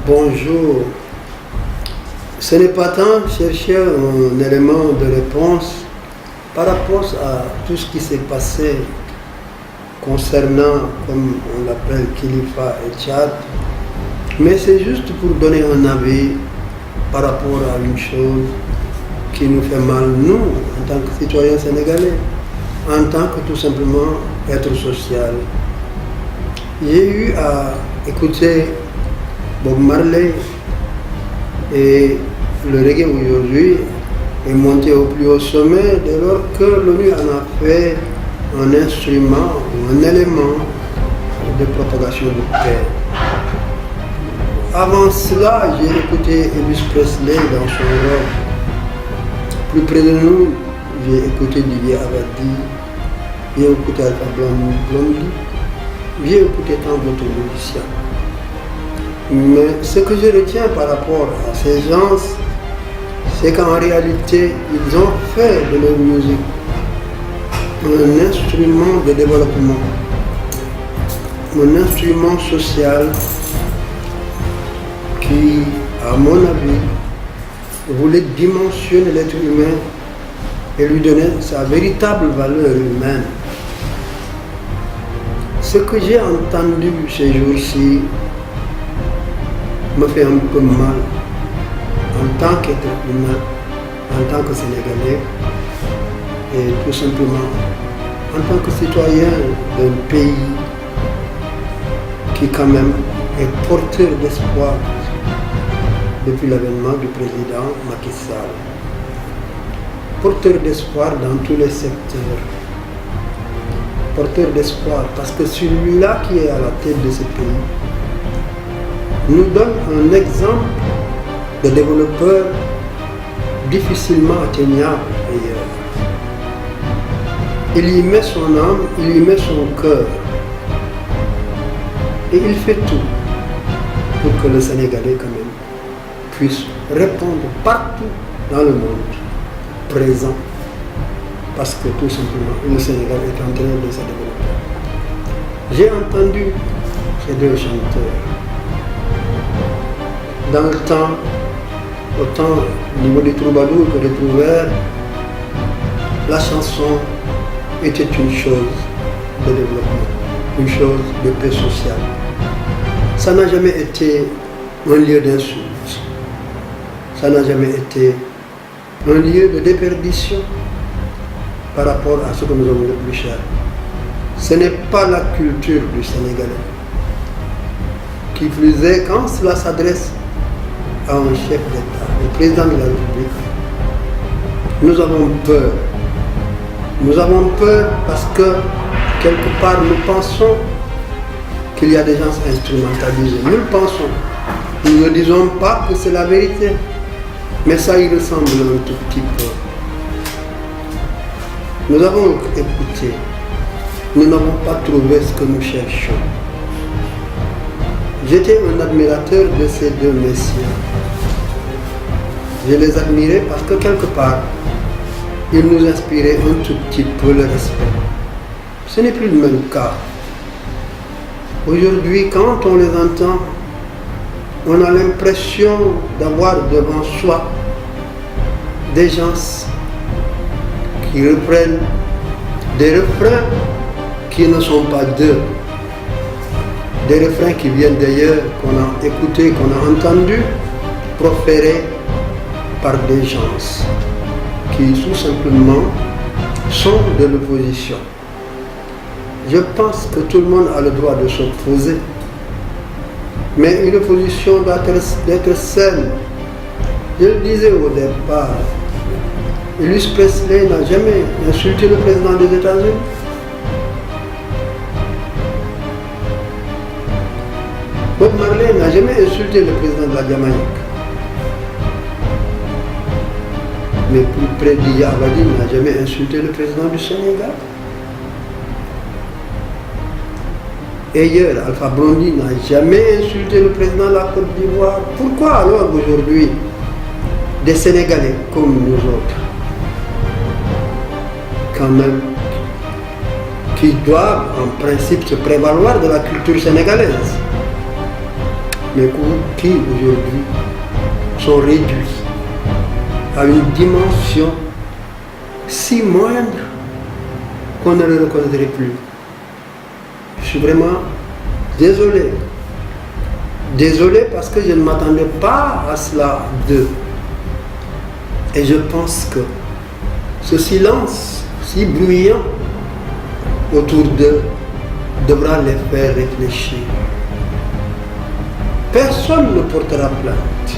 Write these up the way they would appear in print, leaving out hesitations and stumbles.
Bonjour. Ce n'est pas tant chercher un élément de réponse par rapport à tout ce qui s'est passé concernant, comme on l'appelle, Kilifeu et Tchad, mais c'est juste pour donner un avis par rapport à une chose qui nous fait mal, nous, en tant que citoyens sénégalais, en tant que tout simplement être social. J'ai eu à écouter Bob Marley et le reggae aujourd'hui est monté au plus haut sommet dès lors que l'ONU en a fait un instrument ou un élément de propagation de paix. Avant cela, j'ai écouté Elvis Presley dans son rôle. Plus près de nous, j'ai écouté Didier Abadi, j'ai écouté Alpha Blondy, j'ai écouté tant d'autres musiciens. Mais ce que je retiens par rapport à ces gens, c'est qu'en réalité, ils ont fait de leur musique un instrument de développement, un instrument social qui, à mon avis, voulait dimensionner l'être humain et lui donner sa véritable valeur humaine. Ce que j'ai entendu ces jours-ci me fait un peu mal en tant qu'être humain, en tant que Sénégalais et tout simplement en tant que citoyen d'un pays qui quand même est porteur d'espoir depuis l'avènement du président Macky Sall. Porteur d'espoir dans tous les secteurs. Porteur d'espoir parce que celui-là qui est à la tête de ce pays nous donne un exemple de développeur difficilement atteignable ailleurs. Il y met son âme, il y met son cœur. Et il fait tout pour que le Sénégalais quand même puisse répondre partout dans le monde présent. Parce que tout simplement, le Sénégal est en train de se développer. J'ai entendu ces deux chanteurs. Dans le temps, autant au niveau des troubadours que des trouvères, la chanson était une chose de développement, une chose de paix sociale. Ça n'a jamais été un lieu d'insulte, ça n'a jamais été un lieu de déperdition par rapport à ce que nous avons le plus cher. Ce n'est pas la culture du Sénégalais. Qui plus est, quand cela s'adresse à un chef d'État, le président de la République, nous avons peur. Nous avons peur parce que, quelque part, nous pensons qu'il y a des gens instrumentalisés. Nous le pensons. Nous ne disons pas que c'est la vérité. Mais ça y ressemble un tout petit peu. Nous avons écouté. Nous n'avons pas trouvé ce que nous cherchons. J'étais un admirateur de ces deux messieurs. Je les admirais parce que quelque part, ils nous inspiraient un tout petit peu le respect. Ce n'est plus le même cas. Aujourd'hui, quand on les entend, on a l'impression d'avoir devant soi des gens qui reprennent des refrains qui ne sont pas d'eux. Des refrains qui viennent d'ailleurs, qu'on a écoutés, qu'on a entendus, proférés par des gens qui tout simplement sont de l'opposition. Je pense que tout le monde a le droit de s'opposer, mais une opposition doit être saine. Je le disais au départ, Elvis Presley n'a jamais insulté le président des États-Unis. Bob Marley n'a jamais insulté le président de la Jamaïque. Mais plus près d'Didier Abadi n'a jamais insulté le président du Sénégal. Ailleurs, Alpha Blondy n'a jamais insulté le président de la Côte d'Ivoire. Pourquoi alors aujourd'hui, des Sénégalais comme nous autres, quand même, qui doivent en principe se prévaloir de la culture sénégalaise, mais qui aujourd'hui sont réduits à une dimension si moindre qu'on ne le reconnaîtrait plus. Je suis vraiment désolé. Désolé parce que je ne m'attendais pas à cela d'eux. Et je pense que ce silence si bruyant autour d'eux devra les faire réfléchir. Personne ne portera plainte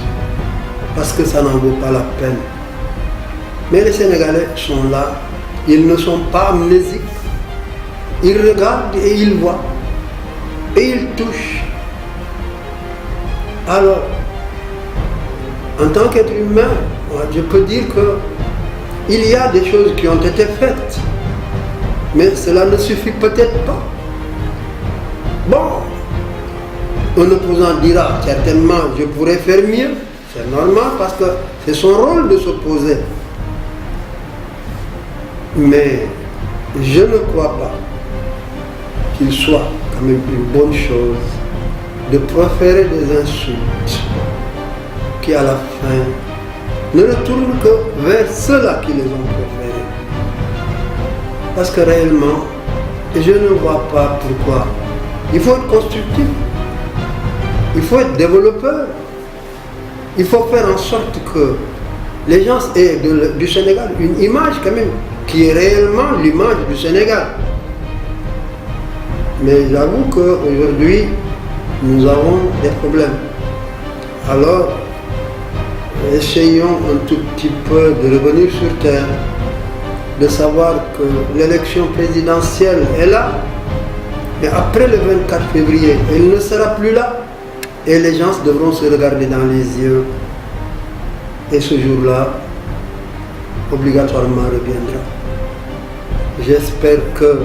parce que ça n'en vaut pas la peine. Mais les Sénégalais sont là, ils ne sont pas amnésiques. Ils regardent et ils voient. Et ils touchent. Alors, en tant qu'être humain, je peux dire qu'il y a des choses qui ont été faites. Mais cela ne suffit peut-être pas. Bon, un opposant dira certainement je pourrais faire mieux. C'est normal parce que c'est son rôle de s'opposer. Mais je ne crois pas qu'il soit quand même une bonne chose de proférer des insultes qui à la fin ne retournent que vers ceux-là qui les ont proférés. Parce que réellement, je ne vois pas pourquoi. Il faut être constructif, il faut être développeur, il faut faire en sorte que les gens aient du Sénégal une image quand même qui est réellement l'image du Sénégal. Mais j'avoue qu'aujourd'hui, nous avons des problèmes. Alors, essayons un tout petit peu de revenir sur terre, de savoir que l'élection présidentielle est là, mais après le 24 février, elle ne sera plus là, et les gens devront se regarder dans les yeux. Et ce jour-là, obligatoirement reviendra. J'espère que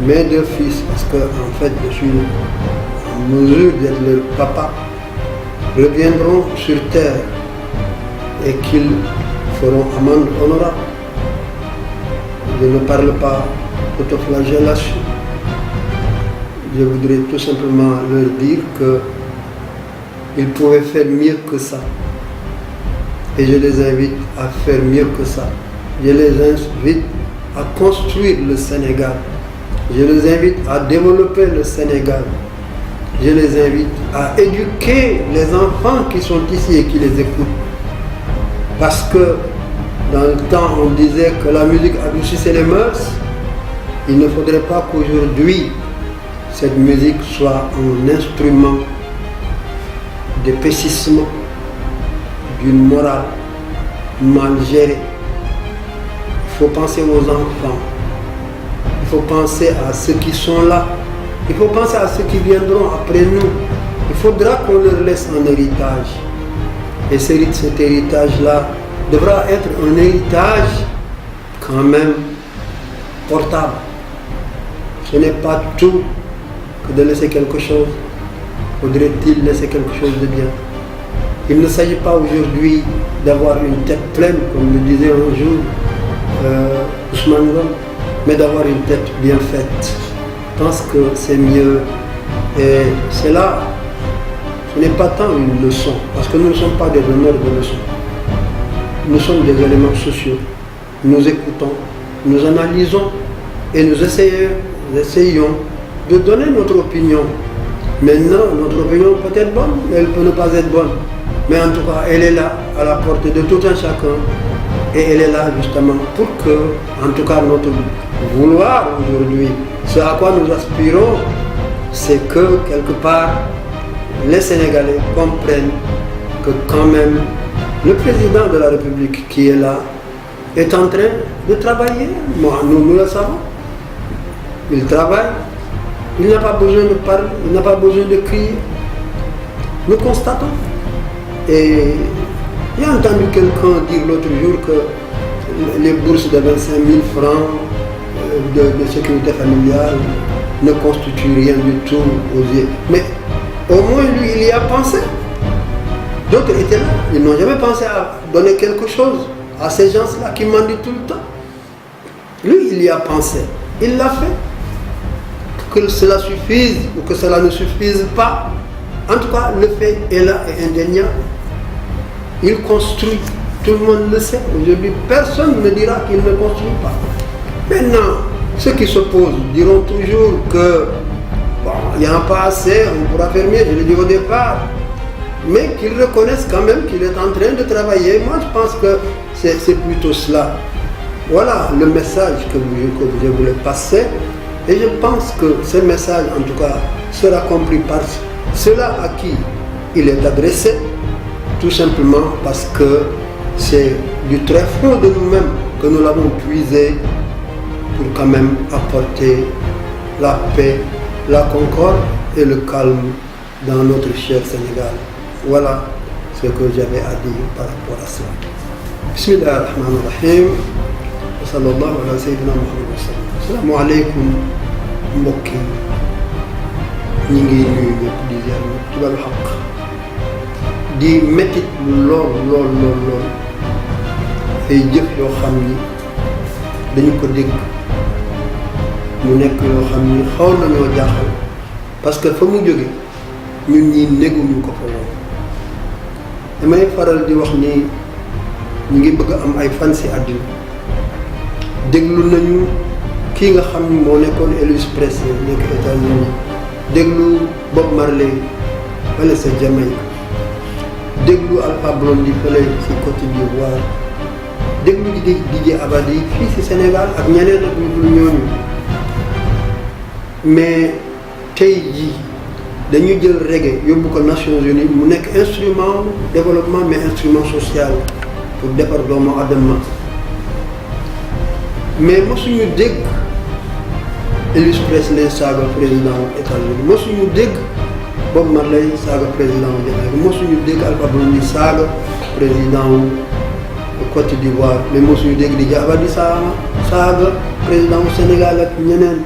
mes deux fils, parce que en fait je suis en mesure d'être leur papa, reviendront sur terre et qu'ils feront amende honorable. Je ne parle pas d'autoflagellation. Je voudrais tout simplement leur dire qu'ils pouvaient faire mieux que ça. Et je les invite à faire mieux que ça. Je les invite à construire le Sénégal. Je les invite à développer le Sénégal. Je les invite à éduquer les enfants qui sont ici et qui les écoutent. Parce que dans le temps, on disait que la musique adoucissait les mœurs. Il ne faudrait pas qu'aujourd'hui, cette musique soit un instrument d'épaississement d'une morale mal gérée. Il faut penser aux enfants. Il faut penser à ceux qui sont là. Il faut penser à ceux qui viendront après nous. Il faudra qu'on leur laisse un héritage. Et cet héritage-là devra être un héritage quand même portable. Ce n'est pas tout que de laisser quelque chose. Faudrait-il laisser quelque chose de bien? Il ne s'agit pas aujourd'hui d'avoir une tête pleine, comme le disait un jour Ousmane Ngom, mais d'avoir une tête bien faite. Je pense que c'est mieux. Et c'est là, ce n'est pas tant une leçon, parce que nous ne sommes pas des donneurs de leçons. Nous sommes des éléments sociaux. Nous écoutons, nous analysons et nous essayons de donner notre opinion. Maintenant, notre opinion peut être bonne, elle peut ne pas être bonne. Mais en tout cas, elle est là, à la portée de tout un chacun. Et elle est là justement pour que, en tout cas, notre vouloir aujourd'hui, ce à quoi nous aspirons, c'est que, quelque part, les Sénégalais comprennent que quand même, le président de la République qui est là, est en train de travailler. Nous le savons. Il travaille. Il n'a pas besoin de parler, il n'a pas besoin de crier. Nous constatons. Et j'ai entendu quelqu'un dire l'autre jour que les bourses de 25 000 francs de sécurité familiale ne constituent rien du tout aux yeux. Mais au moins lui, il y a pensé. D'autres étaient là, ils n'ont jamais pensé à donner quelque chose à ces gens-là qui mendient tout le temps. Lui, il y a pensé, il l'a fait. Que cela suffise ou que cela ne suffise pas, En tout cas, le fait est là et indéniable. Il construit, tout le monde le sait. Aujourd'hui, personne ne dira qu'il ne construit pas. Maintenant, ceux qui s'opposent diront toujours que bon, il n'y a pas assez, on pourra faire mieux, je l'ai dit au départ. Mais qu'ils reconnaissent quand même qu'il est en train de travailler. Moi, je pense que c'est plutôt cela. Voilà le message que je voulais passer. Et je pense que ce message, en tout cas, sera compris par ceux-là à qui il est adressé, tout simplement parce que c'est du très fond de nous-mêmes que nous l'avons puisé pour quand même apporter la paix, la concorde et le calme dans notre cher Sénégal. Voilà ce que j'avais à dire par rapport à cela. Bismillah ar-Rahman ar-Rahim. Wa sallallahu ala sayyidina Muhammad wa sallam. Assalamu alaikum mbokk yi, ñi ngi nuyu ñëpp di ziar ñëpp ci wàllu xaq di métit lool ay jëf yoo xam ni dañu ko dégg mu nekk yoo xam ni xaw nañoo jaaxal parce que fa mu jóge ñun ñi néguñu ko fa woon. damay faral di wax ni ñu ngi bëgg am ay fan si àddina déglu nañu kii nga xam ni moo nekkoon Elvis Presley nekk États-Unis, déglu Bob Marley fële sa Jamaïque, déglu Alpha Blondy fële si Côte d'Ivoire, déglu DJ Abadi fii si Sénégal ak ñeneen ak ñu dul ñooñu. Mais tey jii dañu jël reggae yóbbu ko Nations Unies mu nekk instrument développement mais instrument social pour defar doomu adama. Mais mosuñu dégg Elvis Presley saaga président wu États-Unis, mosuñu dégg Bob Marley saaga président wu Jamaïque, mosuñu dégg Alpha Blondy saaga président wu Côte d'Ivoire, mais mosuñu dégg di Abadi saaga président wu Sénégal ak ñeneen.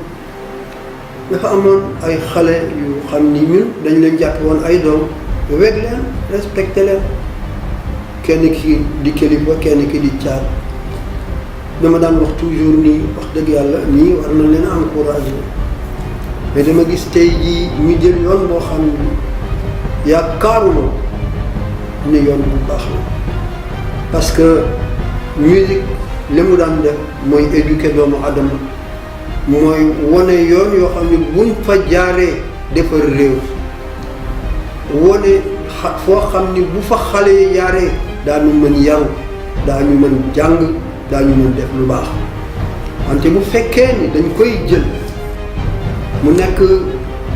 Dafa amoon ay xale yu xam ni ñun dañ leen jàpp woon ay doom weg leen respecté leen, kenn ki di kilifa kenn ki di caat. dama daan wax toujours nii wax dëgg yàlla nii war na leen encouragé, mais dama gis tey jii ñu jël yoon boo xam ni yaakaaruma ni yoon bu baax la, parce que musique li mu daan def mooy éduquer doomu adama, mooy wone yoon yoo xam ne buñ fa jaaree defar réew, wone foo xam ni bu fa xale yi jaaree daañu mën yaru, daañu mën jàng, daañu mën def lu baax. wante bu fekkee ni dañ koy jël mu nekk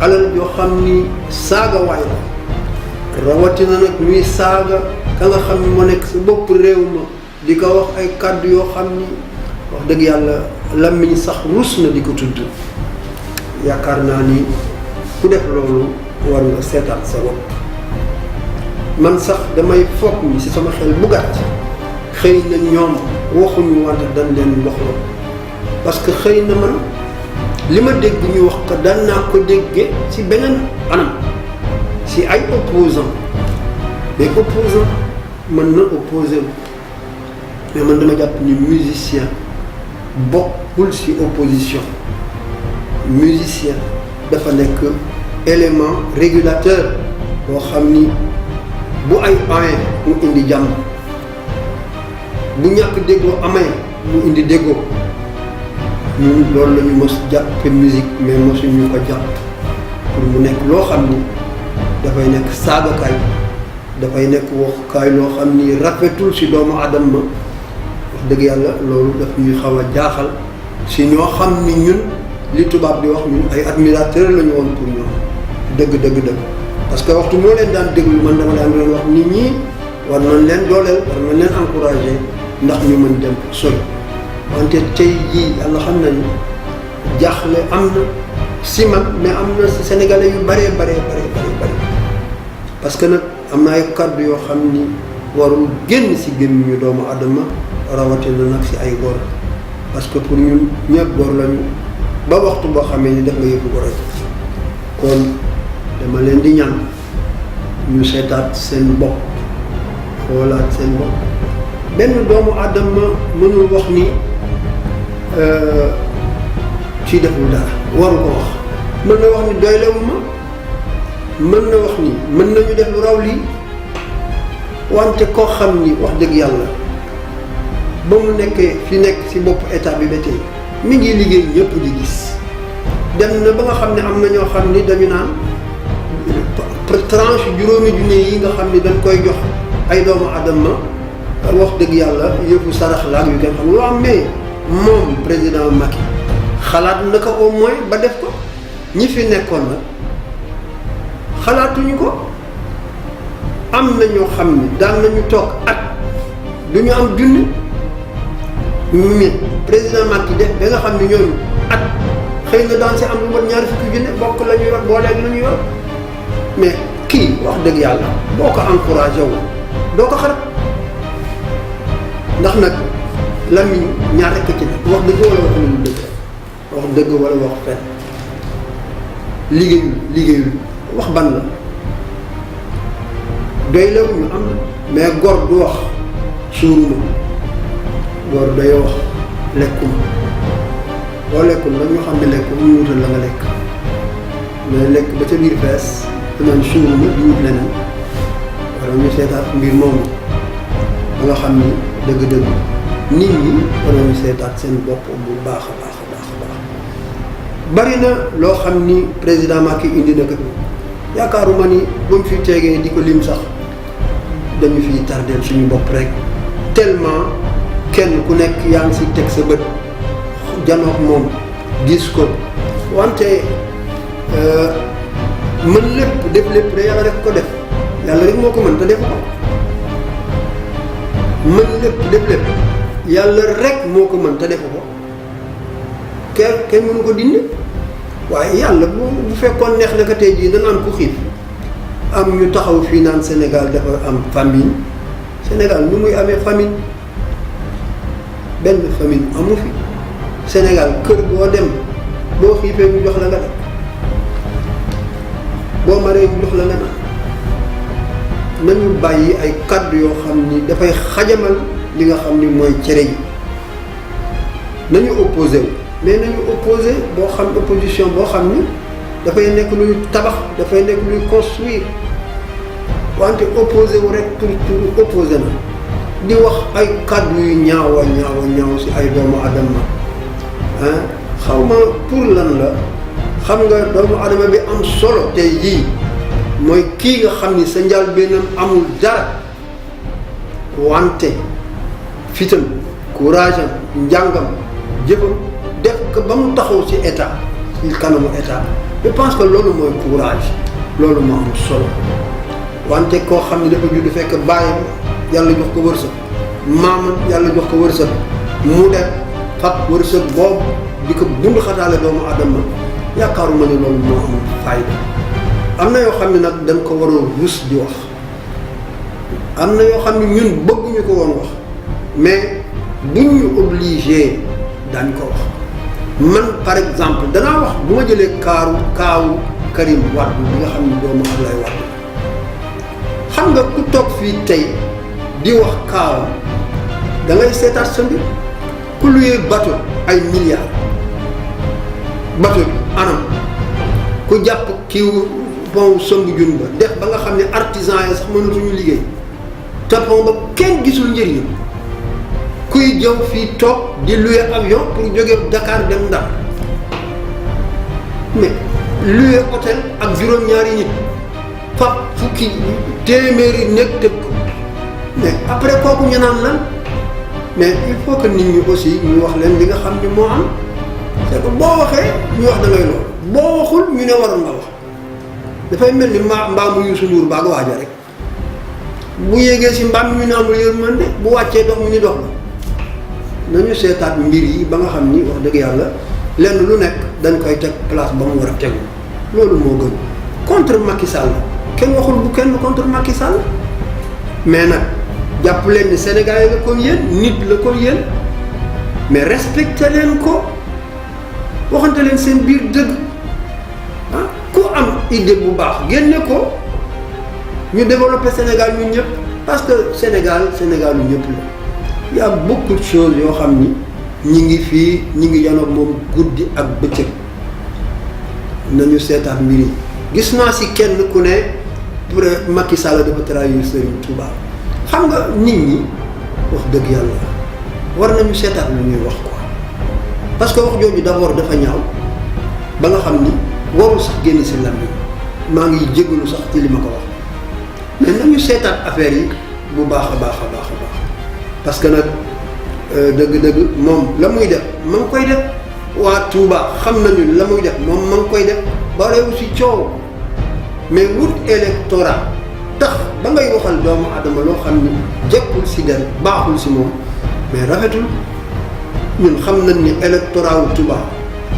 alal yoo xam ni saaga waay la, rawatina nag ñuy saaga ka nga xam ni moo nekk sa bopp réew ma di ko wax ay kàddu yoo xam ni wax dëgg yàlla làmmiñ sax rus na di ko tudd. yaakaar naa ni ku def loolu war nga seetaat sa bopp. man sax damay foog ni ci sama xel bu gàtt xëy na ñoom waxuñu wante dañ leen wax la, parce que xëy na man li ma dégg ñu wax ko daan naa ko déggee ci beneen anam ci ay opposant, mais opposant mën na opposé mais man dama jàpp ni musicien bokkul ci opposition. Musicien dafa nekk élément régulateur boo xam ni bu ay amee mu indi jàmm, bu ñàkk déggoo amee mu indi déggoo. ñun loolu la ñu mos jàpp musique, mais mosuñu ko jàpp pour mu nekk loo xam ni dafay nekk saagakaay, dafay nekk waxukaay loo xam ni rafetul ci doomu adama. wax dëgg yàlla loolu daf ñuy xaw a jaaxal ci ñoo xam ni ñun li tubaab di wax ñun ay admirateur la ñu woon pour ñoom dëgg. parce que waxtu moo leen daan déglu man dama daan leen wax nit ñi war nañ leen dooleel, war nañ leen encourager ndax ñu mën dem sori. wante tey jii yàlla xam nañu jaaxle am na si man, mais am na si sénégalais yu bëree bëri parce que nag am na ay kàddu yoo xam ni warul génn si gémmiñu doomu adama, rawatina nag si ay góor, parce que pour ñun ñëpp góor lañu ba waxtu boo xamee ni def nga yëfu góor rek. kon dama leen di ñaan ñu seetaat seen bopp, xoolaat seen bopp. benn doomu adama mënul wax ni ci deful dara, waru ko wax. mën na wax ni doylewuma, mën na wax ni mën nañu def lu raw lii wante koo xam ni wax dëgg yàlla ba mu nekkee fi nekk ci bopp état bi ba tey mi ngi liggéey ñëpp di gis dem na ba nga xam ne am na ñoo xam ni dañu naan tranche juróomi junne yi nga xam ni dañ koy jox ay doomu adama wax dëgg yàlla yëfu sarax la ak yu kenn xam loo am mais moom président Macky xalaat na ko au moins ba def ko ñi fi nekkoon nag xalaatuñu ko am na ñoo xam ni daan nañu toog at du ñu am junni mi président Macky def ba nga xam ni ñooñu at xëy na daan si am lu mat ñaari fukki junne bokk la ñu yor booleeg lu ñu yor mais kii wax dëgg yàlla boo ko encouragé wu doo ko xarab ndax nag lamiñ ñaar rekk ci ne wax dëgg wala wax lu dëgg wax dëgg wala wax fen liggéeyul wax ban la doy la ñu am mais gor du wax suuruma gor day wax lekkuma boo lekkul nag ñu xam ne lekk ñu wutal la nga lekk mais lekk ba ca biir fees danaan suuruma di wut leneen wala ñu seetaat mbir moomu ba nga xam ni dëgg-dëgg nit ñi war nañu seetaat seen bopp bu baax a baax a baax a baax bari na loo xam ni président Macky indi na ko yaakaaruma ni buñ fi tegee di ko lim sax dañu fiy tardeel suñu bopp rek tellement kenn ku nekk yaa ngi si teg sa bët janook moom gis ko wante mën lépp def lépp de yàlla rek ko def yàlla rek moo ko mën te def ko mën lépp def lépp yàlla rek moo ko mën te def ko kenn mënu ko dindi waaye yàlla bu fekkoon neex na ko tey jii dana am ku xiif am ñu taxaw fii naan Sénégal dafa am famine Sénégal nu muy amee famine benn famine amu fi Sénégal kër boo dem boo xiifee ñu jox la nga lekk boo maree ñu jox la nga naan nañu bàyyi ay kàddu yoo xam ni dafay xajamal li nga xam ni mooy cere yi nañu opposé wu mais nañu opposé boo xam opposition boo xam ni dafay nekk luy tabax dafay nekk luy construire wante opposé wu rek pour opposé na di wax ay kàddu yu ñaaw si ay doomu adama ah xaw ma pour lan la xam nga doomu adama bi am solo tey jii mooy kii nga xam ni sa njëlbéenam amul dara wante fitam courage am njàngam jëfam def ko ba mu taxaw ci état ci kanamu état je pense que loolu mooy courage loolu moo am solo wante koo xam ne dafa judd fekk bàyyam yàlla jox ko wërsëg maamam yàlla jox ko wërsëg mu def fab wërsëg boobu di ko bund xataale doomu adama yaakaaruma ne loolu moo am fayda am na yoo xam ne nag dañ ko war a rus di wax am na yoo xam ne ñun bëgguñu ko woon wax mais buñ ñu obligé daañ ko wax man par exemple danaa wax bu ma jëlee kaawu Karim Wade bi nga xam ne doomu Abdoulaye Wade xam nga ku toog fii tey di wax kaawam da ngay seetaat sa mbir ku luyee bateau ay milliards bateau bi anam ku jàpp kiiw bon somb jun ba def ba nga xam ne artisan yi sax mënatuñu liggéey te bon ba kenn gisul njëriñam kuy jëw fii toog di louer avion pour jóge Dakar dem Ndar mais louer hôtel ak juróom-ñaari nit fab fukki téeméeri nekk tëb ko mais après kooku ñu naan lan mais il faut que nit ñi aussi ñu wax leen li nga xam ni moo am c'est que boo waxee ñu wax da ngay lool boo waxul ñu ne waroon nga wax dafay mel ni mbaamu Youssou Ndour baa nga waaja rek bu yéegee si mbaam ñu ne amul yërmande bu wàccee dox mu ni dox la nañu seetaat mbir yi ba nga xam ni wax dëgg yàlla lenn lu nekk dañ koy teg place ba mu war a tegu loolu moo gën contre Macky Sall kenn waxul bu kenn contre Macky Sall mais nag jàpp leen ni Sénégalais la comme yéen nit la comme yéen mais respecté leen ko waxante leen seen biir dëgg ah ku am idée bu baax génne ko ñu développé Sénégal ñun ñëpp parce que Sénégal yu ñëpp la y a beaucoup de choses yoo xam ni ñi ngi fii ñi ngi janoog moom guddi ak bëccëg nañu seetaat mbir yi gis naa si kenn ku ne Macky Sall dafa trahir Serigne Touba. xam nga nit ñi wax dëgg yàlla war nañu seetaat lu ñuy wax quoi parce que wax jooju d'abord dafa ñaaw ba nga xam ni warul sax génn si làmmiñ maa ngi jégalu sax ci li ma ko wax mais nañu seetaat affaire yi bu baax a baax a baax a baax parce que nag dëgg-dëgg moom la muy def ma ngi koy def waa Touba xam nañu la muy def moom ma ngi koy def ba réew si coow mais wut électorat tax ba ngay waxal doomu adama loo xam ni jekkul si der baaxul si moom mais rafetul. ñun xam nañ ni électorat wu Touba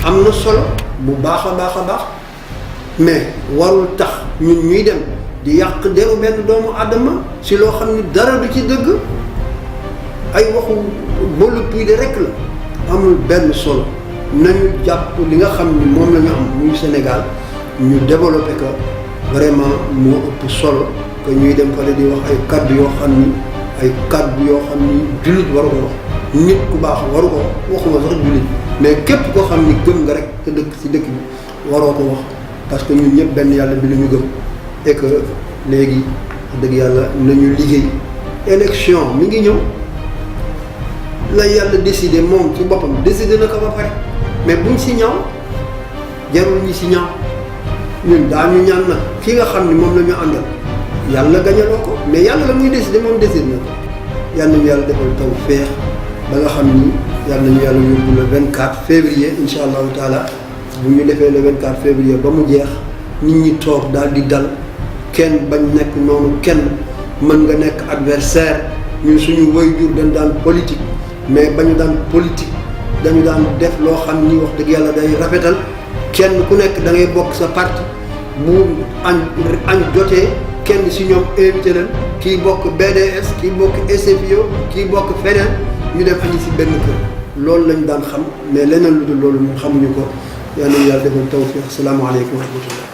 am na solo bu baax a baax a baax mais warul tax ñun ñuy dem di yàq deru benn doomu adama si loo xam ni dara du ci dëgg ay waxu bolu puy de rek la amul benn solo nañu jàpp li nga xam ni moom la ñu am muy Sénégal ñu développé ko vraiment moo ëpp solo que ñuy dem fale di wax ay kaddu yoo xam ni ay kaddu yoo xam ni jullit waru ko wax nit ku baax waru ko waxuma sax jullit mais képp koo xam ni gëm nga rek te dëkk ci dëkk bi waroo ko wax parce que ñun ñëpp benn yàlla bi la ñu gëm et que léegi dëgg yàlla nañu liggéey élection mi ngi ñëw la yàlla décidé moom ci boppam décidé na ko ba pare mais buñ si ñaaw jarul ñi si ñaaw ñun daañu ñaan nag ki nga xam ni moom la ñu àndal yàlla gañaloo ko mais yàlla la muy décidé moom décidé na ko yàlla nañu yàlla defal taw feex ba nga xam ni yàlla nañu yàlla yóbbu le 24 février incha allahu taala bu ñu defee le 24 février ba mu jeex nit ñi toog daal di dal kenn bañ nekk noonu kenn mën nga nekk adversaire ñun suñu waajur dañ daan politique mais bañu daan politique dañu daan def loo xam ni wax dëgg yàlla day rafetal kenn ku nekk da ngay bokk sa parti bu añ jotee kenn si ñoom invité leen kii bokk BDS kii bokk SFIO kii bokk feneen ñu dem añi si benn kër loolu lañu daan xam mais leneen lu dul loolu ñun xamuñu ko yal na yàlla defal tawfiq asalaamaaleykum wa rahmatullah